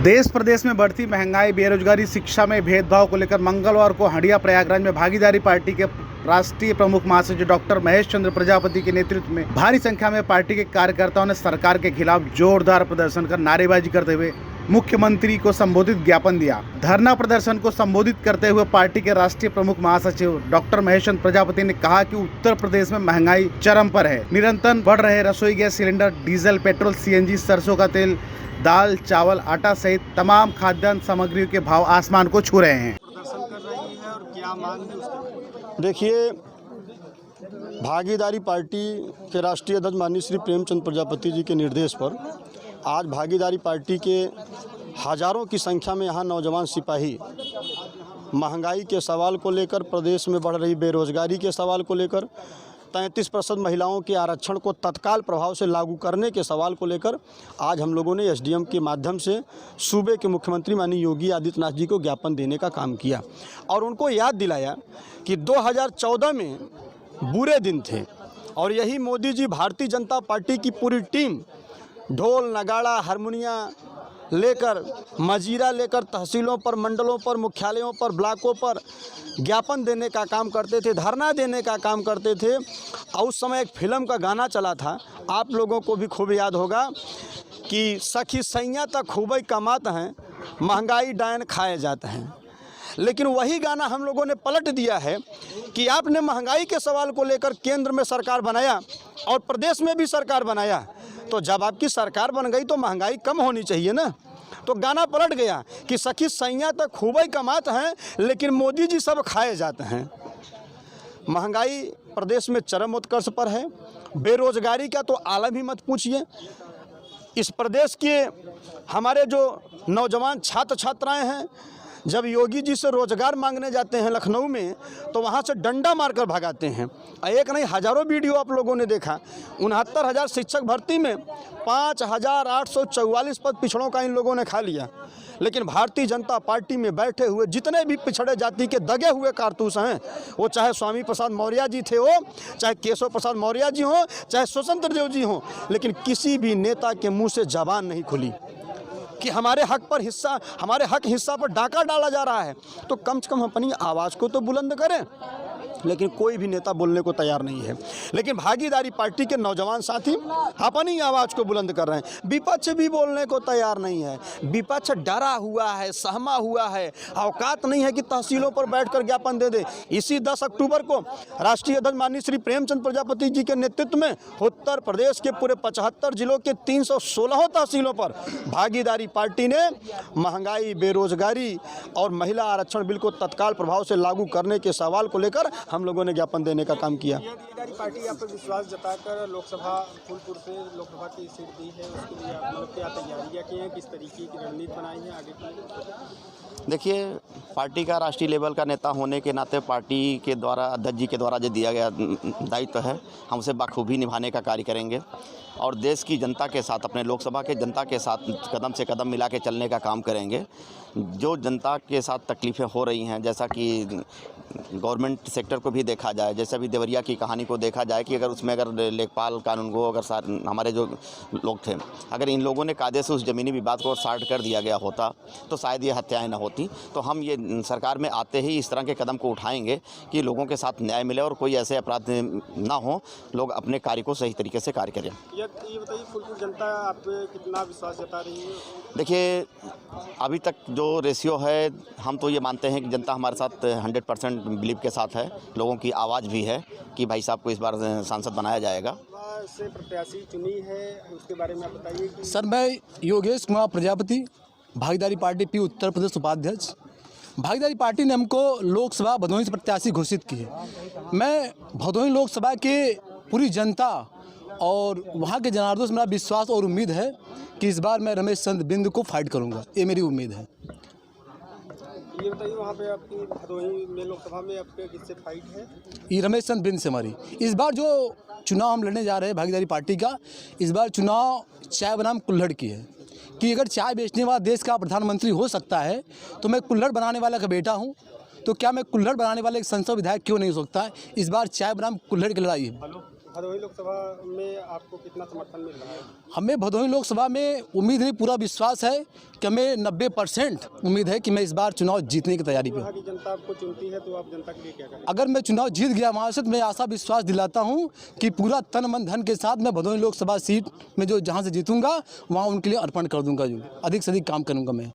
देश प्रदेश में बढ़ती महंगाई, बेरोजगारी, शिक्षा में भेदभाव को लेकर मंगलवार को हंडिया प्रयागराज में भागीदारी पार्टी के राष्ट्रीय प्रमुख महासचिव डॉक्टर महेश चंद्र प्रजापति के नेतृत्व में भारी संख्या में पार्टी के कार्यकर्ताओं ने सरकार के खिलाफ जोरदार प्रदर्शन कर नारेबाजी करते हुए मुख्यमंत्री को संबोधित ज्ञापन दिया। धरना प्रदर्शन को संबोधित करते हुए पार्टी के राष्ट्रीय प्रमुख महासचिव डॉक्टर महेश चंद्र प्रजापति ने कहा कि उत्तर प्रदेश में महंगाई चरम पर है। निरंतर बढ़ रहे रसोई gas cylinder, diesel, petrol, CNG, सरसों का तेल, दाल, चावल, आटा सहित तमाम खाद्यान्न सामग्रियों के भाव आसमान को छू रहे हैं। प्रदर्शन कर रही है और क्या मांग है उसकी? देखिए, भागीदारी पार्टी के राष्ट्रीय अध्यक्ष माननीय श्री प्रेमचंद प्रजापति जी के निर्देश पर आज भागीदारी पार्टी के हजारों की संख्या में यहाँ नौजवान सिपाही महंगाई के सवाल को लेकर, प्रदेश में बढ़ रही बेरोजगारी के सवाल को लेकर, 33% महिलाओं के आरक्षण को तत्काल प्रभाव से लागू करने के सवाल को लेकर आज हम लोगों ने एसडीएम के माध्यम से सूबे के मुख्यमंत्री माननीय योगी आदित्यनाथ जी को ज्ञापन देने का काम किया और उनको याद दिलाया कि 2014 में बुरे दिन थे और यही मोदी जी, भारतीय जनता पार्टी की पूरी टीम ढोल, नगाड़ा, हारमोनिया लेकर, मजीरा लेकर तहसीलों पर, मंडलों पर, मुख्यालयों पर, ब्लॉकों पर ज्ञापन देने का काम करते थे, धरना देने का काम करते थे। और उस समय एक फिल्म का गाना चला था, आप लोगों को भी खूब याद होगा कि सखी सैया तक खूब कमाते हैं, महंगाई डायन खाए जाते हैं। लेकिन वही गाना हम लोगों ने पलट दिया है कि आपने महंगाई के सवाल को लेकर केंद्र में सरकार बनाया और प्रदेश में भी सरकार बनाया, तो जब आपकी सरकार बन गई तो महंगाई कम होनी चाहिए ना। तो गाना पलट गया कि सखी सैया तक खूब ही कमाते हैं लेकिन मोदी जी सब खाए जाते हैं। महंगाई प्रदेश में चरम उत्कर्ष पर है। बेरोजगारी का तो आलम ही मत पूछिए। इस प्रदेश के हमारे जो नौजवान छात्र छात्राएं हैं, जब योगी जी से रोजगार मांगने जाते हैं लखनऊ में तो वहाँ से डंडा मारकर भगाते हैं। एक नहीं, हज़ारों वीडियो आप लोगों ने देखा। 69,000 शिक्षक भर्ती में 5,844 पद पिछड़ों का इन लोगों ने खा लिया। लेकिन भारतीय जनता पार्टी में बैठे हुए जितने भी पिछड़े जाति के दगे हुए कारतूस हैं, वो चाहे स्वामी प्रसाद मौर्य जी थे हो, चाहे केशव प्रसाद मौर्य जी हों, चाहे स्वतंत्र देव जी हों, लेकिन किसी भी नेता के मुँह से जबान नहीं खुली कि हमारे हक हिस्सा पर डाका डाला जा रहा है। तो कम से कम अपनी आवाज़ को तो बुलंद करें। लेकिन कोई भी नेता बोलने को तैयार नहीं है। लेकिन भागीदारी पार्टी के नौजवान साथी अपनी आवाज़ को बुलंद कर रहे हैं। विपक्ष भी बोलने को तैयार नहीं है। विपक्ष डरा हुआ है, सहमा हुआ है, औकात नहीं है कि तहसीलों पर बैठकर ज्ञापन दे दे। इसी 10 अक्टूबर को राष्ट्रीय अध्यक्ष माननीय श्री प्रेमचंद प्रजापति जी के नेतृत्व में उत्तर प्रदेश के पूरे 75 जिलों के 316 तहसीलों पर भागीदारी पार्टी ने महंगाई, बेरोजगारी और महिला आरक्षण बिल को तत्काल प्रभाव से लागू करने के सवाल को लेकर हम लोगों ने ज्ञापन देने का काम किया। भागीदारी पार्टी आप पर विश्वास जताकर लोकसभा फूलपुर से लोकसभा की सीट दी है, उसके लिए आप क्या तैयारियां की हैं, किस तरीके की रणनीति बनाई है आगे की? देखिए, पार्टी का राष्ट्रीय लेवल का नेता होने के नाते पार्टी के द्वारा, अध्यक्ष जी के द्वारा जो दिया गया दायित्व है, हम उसे बखूबी निभाने का कार्य करेंगे और देश की जनता के साथ, अपने लोकसभा के जनता के साथ कदम से कदम मिला के चलने का काम करेंगे। जो जनता के साथ तकलीफ़ें हो रही हैं, जैसा कि गवर्नमेंट सेक्टर को भी देखा जाए, जैसे अभी देवरिया की कहानी को देखा जाए कि अगर उसमें अगर लेखपाल कानून को, अगर हमारे जो लोग थे, अगर इन लोगों ने कायदे से उस ज़मीनी विवाद को सॉर्ट कर दिया गया होता तो शायद ये हत्याएं न होती। तो हम ये सरकार में आते ही इस तरह के कदम को उठाएंगे कि लोगों के साथ न्याय मिले और कोई ऐसे अपराध ना हो, लोग अपने कार्य को सही तरीके से कार्य करें। ये बताइए, फूलपुर जनता आप पे कितना विश्वास जता रही है? देखिए, अभी तक जो रेशियो है, हम तो ये मानते हैं कि जनता हमारे साथ 100% बिलीव के साथ है। लोगों की आवाज़ भी है कि भाई साहब को इस बार सांसद बनाया जाएगा। से प्रत्याशी चुनी है, उसके बारे में आप बताइए कि... सर, मैं योगेश कुमार प्रजापति, भागीदारी पार्टी पी उत्तर प्रदेश उपाध्यक्ष। भागीदारी पार्टी ने हमको लोकसभा भदोही से प्रत्याशी घोषित की है। मैं भदोही लोकसभा के पूरी जनता और वहाँ के जनार्दन से मेरा विश्वास और उम्मीद है कि इस बार मैं रमेश चंद्र बिंद को फाइट करूँगा, ये मेरी उम्मीद है। ये बताइए, वहाँ पे आपकी भदोही में लोकसभा में आपके किससे फाइट है? ये रमेश चंद्र बिंद से हमारी। इस बार जो चुनाव हम लड़ने जा रहे हैं भागीदारी पार्टी का, इस बार चुनाव चाय बनाम कुल्हड़ की है कि अगर चाय बेचने वाला देश का प्रधानमंत्री हो सकता है तो मैं कुल्हड़ बनाने वाला का बेटा हूँ, तो क्या मैं कुल्हड़ बनाने वाले एक संसद विधायक क्यों नहीं हो सकता है? इस बार चाय बनाम कुल्हड़ की लड़ाई है। भदोही लोकसभा में आपको कितना समर्थन मिल रहा है? हमें भदोही लोकसभा में उम्मीद है, पूरा विश्वास है कि हमें 90% उम्मीद है कि मैं इस बार चुनाव जीतने की तैयारी पे हूँ। वहाँ की जनता आपको चुनती है तो आप जनता के लिए क्या करें? अगर मैं चुनाव जीत गया वहाँ से, तो मैं आशा विश्वास दिलाता हूँ कि पूरा तन मन धन के साथ मैं भदोही लोकसभा सीट में जो जहाँ से जीतूंगा वहाँ उनके लिए अर्पण कर दूंगा, जो अधिक से अधिक काम करूंगा मैं।